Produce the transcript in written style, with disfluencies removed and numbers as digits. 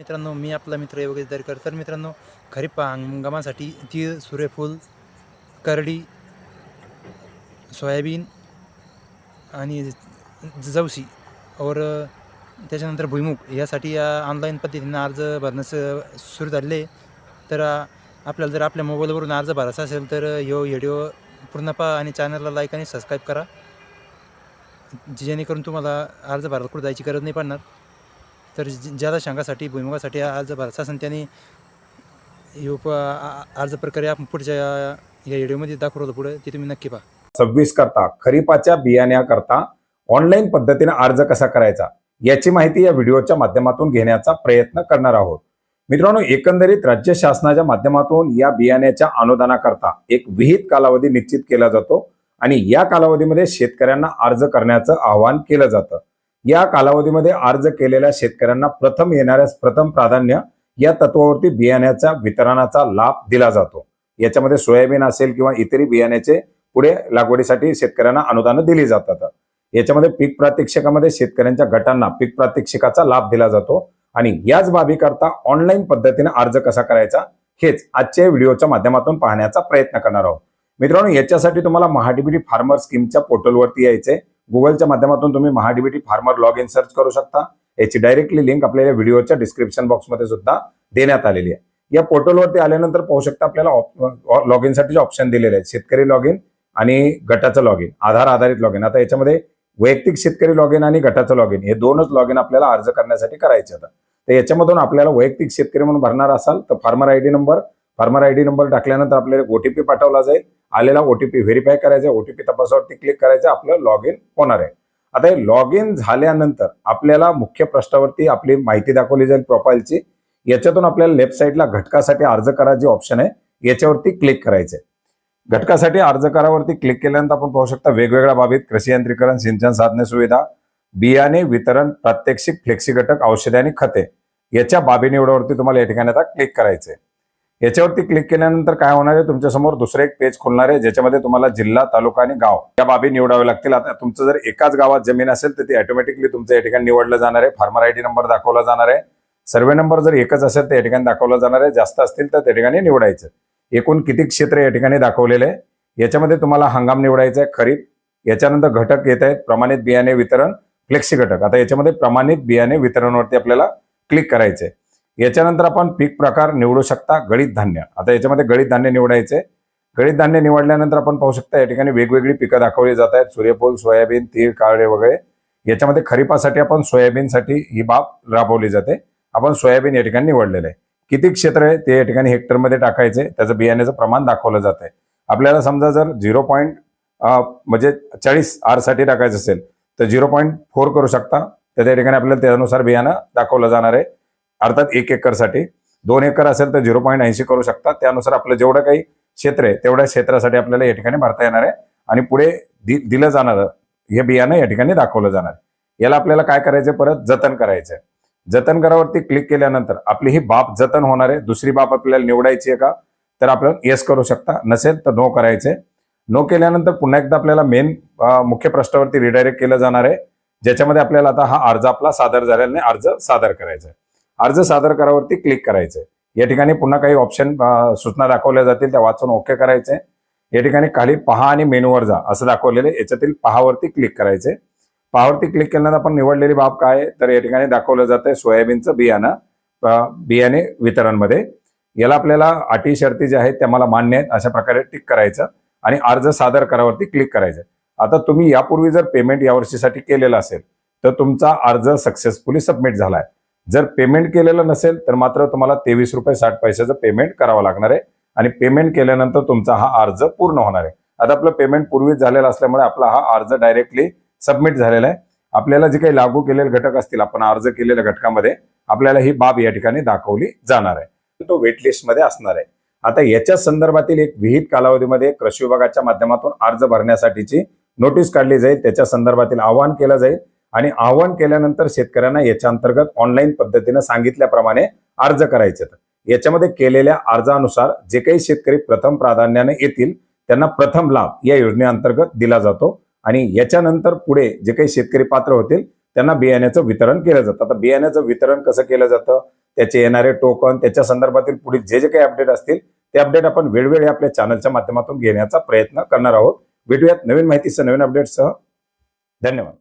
मित्रांनो, मी आपला मित्र योगेश दरेकर. तर मित्रांनो, खरीप हंगामासाठी तीळ, सूर्यफूल, करडी, सोयाबीन आणि जवसी और त्याच्यानंतर भुईमुग यासाठी ऑनलाईन पद्धतीने अर्ज भरण्यास सुरू झालेले आहे. तर आपल्याला जर आपल्या मोबाईलवरून अर्ज भरायचा असेल तर ह्यो व्हिडिओ पूर्ण पहा आणि चॅनलला लाईक आणि सबस्क्राईब करा, जेणेकरून तुम्हाला अर्ज भरायला कुठं जायची गरज नाही पडणार. तर ज्यादा शंकासाठी भुईमुगासाठी अर्ज भरायचा असेल त्याने अर्ज प्रक्रिया आपण पुढच्या या व्हिडिओमध्ये दाखवतो पुढे, ते तुम्ही नक्की पहा. 26 करता खरीपाच्या बियाण्याकरता ऑनलाईन पद्धतीने अर्ज कसा करायचा याची माहिती या व्हिडिओच्या माध्यमातून घेण्याचा प्रयत्न करणार आहोत. मित्रांनो, एकंदरीत राज्य शासनाच्या माध्यमातून या बियाण्याच्या अनुदानाकरता एक विहित कालावधी निश्चित केला जातो आणि या कालावधीमध्ये शेतकऱ्यांना अर्ज करण्याचं आवाहन केलं जातं. या कालावधीमध्ये अर्ज केलेल्या शेतकऱ्यांना प्रथम येणाऱ्यास प्रथम प्राधान्य या तत्वावरती बियाण्याच्या वितरणाचा लाभ दिला जातो. याच्यामध्ये सोयाबीन असेल किंवा इतरही बियाण्याचे पुढे लागवडीसाठी शेतकऱ्यांना अनुदान दिली जातात. याच्यामध्ये पीक प्रात्यक्षिकामध्ये शेतकऱ्यांच्या गटांना पीक प्रात्यक्षिकाचा लाभ दिला जातो आणि याच बाबीकरता ऑनलाईन पद्धतीने अर्ज कसा करायचा हेच आजच्या व्हिडिओच्या माध्यमातून पाहण्याचा प्रयत्न करणार आहोत. मित्रांनो, याच्यासाठी तुम्हाला महाडीबीटी फार्मर स्कीमच्या पोर्टलवरती यायचे. गुगलच्या माध्यमातून तुम्ही MahaDBT farmer log in search करू शकता. याची डायरेक्टली लिंक आपल्याला व्हिडिओच्या डिस्क्रिप्शन बॉक्समध्ये सुद्धा देण्यात आलेली आहे. या पोर्टलवरती आल्यानंतर पाहू शकता आपल्याला लॉग इन साठी ऑप्शन दिलेले आहेत. शेतकरी लॉग इन आणि गटाचं लॉग इन, आधार आधारित लॉग इन. आता याच्यामध्ये वैयक्तिक शेतकरी लॉग इन आणि गटाचं लॉग इन हे दोनच लॉग इन आपल्याला अर्ज करण्यासाठी करायचे आहेत. तर याच्यामधून आपल्याला वैयक्तिक शेतकरी म्हणून भरणार असाल तर फार्मर आयडी नंबर टाकल्यानंतर आपल्याला ओटीपी पाठवला जाईल. आलेला ओटीपी व्हेरीफाय करायचा, ओटीपी तपासावरती क्लिक करायचं, आपलं लॉग इन होणार आहे. आता हे लॉग इन झाल्यानंतर आपल्याला मुख्य पृष्ठावरती आपली माहिती दाखवली जाईल प्रोफाईलची. याच्यातून आपल्याला लेफ्ट साईडला घटकासाठी अर्ज करा जे ऑप्शन आहे याच्यावरती क्लिक करायचंय. घटकासाठी अर्ज करावरती क्लिक केल्यानंतर आपण पाहू शकता वेगवेगळ्या बाबीत कृषी यंत्रीकरण, सिंचन साधने सुविधा, बियाणे वितरण, प्रात्यक्षिक, फ्लेक्सी घटक, औषधे आणि खते याच्या बाबी निवडावरती तुम्हाला या ठिकाणी आता क्लिक करायचंय. याच्यावरती क्लिक केल्यानंतर काय होणार आहे, तुमच्या समोर दुसरं एक पेज खुलणार आहे ज्याच्यामध्ये तुम्हाला जिल्हा, तालुका आणि गाव या बाबी निवडावे लागतील. आता तुमचं जर एकाच गावात जमीन असेल तर ती ऑटोमॅटिकली तुमचं या ठिकाणी निवडलं जाणार आहे. फार्मर आयडी नंबर दाखवला जाणार आहे. सर्वे नंबर जर एकच असेल तर या ठिकाणी दाखवला जाणार आहे. जास्त असतील तर त्या ठिकाणी निवडायचं. एकूण किती क्षेत्र या ठिकाणी दाखवलेले आहे. याच्यामध्ये तुम्हाला हंगाम निवडायचा आहे, खरीप. याच्यानंतर घटक येत आहेत प्रमाणित बियाणे वितरण, फ्लेक्सी घटक. आता याच्यामध्ये प्रमाणित बियाणे वितरणवरती आपल्याला क्लिक करायचंय. याच्यानंतर आपण पीक प्रकार निवडू शकता. गळीत धान्य, आता याच्यामध्ये गळीत धान्य निवडायचे. गळीत धान्य निवडल्यानंतर आपण पाहू शकता या ठिकाणी वेगवेगळी पिकं दाखवली जात आहेत. सूर्यफूल, सोयाबीन, तीळ, कारळे वगैरे. याच्यामध्ये खरीपासाठी आपण सोयाबीनसाठी ही बाब राबवली जाते. आपण सोयाबीन या ठिकाणी निवडलेलं आहे. किती क्षेत्र आहे ते या ठिकाणी हेक्टरमध्ये टाकायचे. त्याचं बियाण्याचं प्रमाण दाखवलं जात आहे. आपल्याला समजा जर 40 आर साठी टाकायचं असेल तर 0.4 करू शकता. तर त्या ठिकाणी आपल्याला त्यानुसार बियाणं दाखवलं जाणार आहे. अर्थात 1 एकरसाठी. 2 एकर असेल तर 0.80 करू शकता. त्यानुसार आपलं जेवढं काही क्षेत्र आहे तेवढ्या क्षेत्रासाठी आपल्याला या ठिकाणी भरता येणार आहे आणि पुढे दिलं जाणार हे बियाणं या ठिकाणी दाखवलं जाणार आहे. याला आपल्याला काय करायचं, परत जतन करायचंय. जतन करावरती क्लिक केल्यानंतर आपली ही बाब जतन होणार आहे. दुसरी बाब आपल्याला निवडायची आहे का, तर आपण येस करू शकता. नसेल तर नो करायचे. नो केल्यानंतर पुन्हा एकदा आपल्याला मेन मुख्य पृष्ठावरती रिडायरेक्ट केलं जाणार आहे, ज्याच्यामध्ये आपल्याला आता हा अर्ज आपला सादर झालेला नाही, अर्ज सादर करायचा आहे. अर्ज सादर करावरती क्लिक करायचंय. या ठिकाणी पुन्हा काही ऑप्शन सूचना दाखवल्या जातील, त्या वाचून ओके करायचे. या ठिकाणी खाली पहा आणि मेनूवर जा असं दाखवलेलं आहे. याच्यातील पहावरती क्लिक करायचे. पहावरती क्लिक केल्यानंतर आपण निवडलेली बाब काय आहे, तर या ठिकाणी दाखवलं जातंय सोयाबीनचं बियाणे वितरणमध्ये. याला आपल्याला अटी शर्ती ज्या आहेत त्या मला मान्य आहेत अशा प्रकारे टिक करायचं आणि अर्ज सादर करावरती क्लिक करायचं. आता तुम्ही यापूर्वी जर पेमेंट यावर्षीसाठी केलेलं असेल तर तुमचा अर्ज सक्सेसफुली सबमिट झालाय. जर पेमेंट केलेलं नसेल तर मात्र तुम्हाला 23 रुपये 60 पैशाचं पेमेंट करावं लागणार आहे आणि पेमेंट केल्यानंतर तुमचा हा अर्ज पूर्ण होणार आहे. आता आपलं पेमेंट पूर्वीच झालेलं असल्यामुळे आपला हा अर्ज डायरेक्टली सबमिट झालेला आहे. आपल्याला जे काही लागू केलेले घटक असतील, आपण अर्ज केलेल्या घटकामध्ये आपल्याला ही बाब या ठिकाणी दाखवली जाणार आहे. तो वेटलिस्ट मध्ये असणार आहे. आता याच्या संदर्भातील एक विहित कालावधीमध्ये कृषी विभागाच्या माध्यमातून अर्ज भरण्यासाठीची नोटीस काढली जाईल. त्याच्या संदर्भातील आवाहन केलं जाईल आणि आवाहन केल्यानंतर शेतकऱ्यांना याच्या अंतर्गत ऑनलाईन पद्धतीने सांगितल्याप्रमाणे अर्ज करायचे. याच्यामध्ये केलेल्या अर्जानुसार जे काही शेतकरी प्रथम प्राधान्याने येतील त्यांना प्रथम लाभ या योजनेअंतर्गत दिला जातो आणि याच्यानंतर पुढे जे काही शेतकरी पात्र होतील त्यांना बियाण्याचं वितरण केलं जातं. आता बियाण्याचं वितरण कसं केलं जातं, त्याचे येणारे टोकन, त्याच्या संदर्भातील पुढील जे काही अपडेट असतील ते अपडेट आपण वेळोवेळी आपल्या चॅनलच्या माध्यमातून घेण्याचा प्रयत्न करणार आहोत. भेटूयात नवीन माहितीसह, नवीन अपडेटसह. धन्यवाद.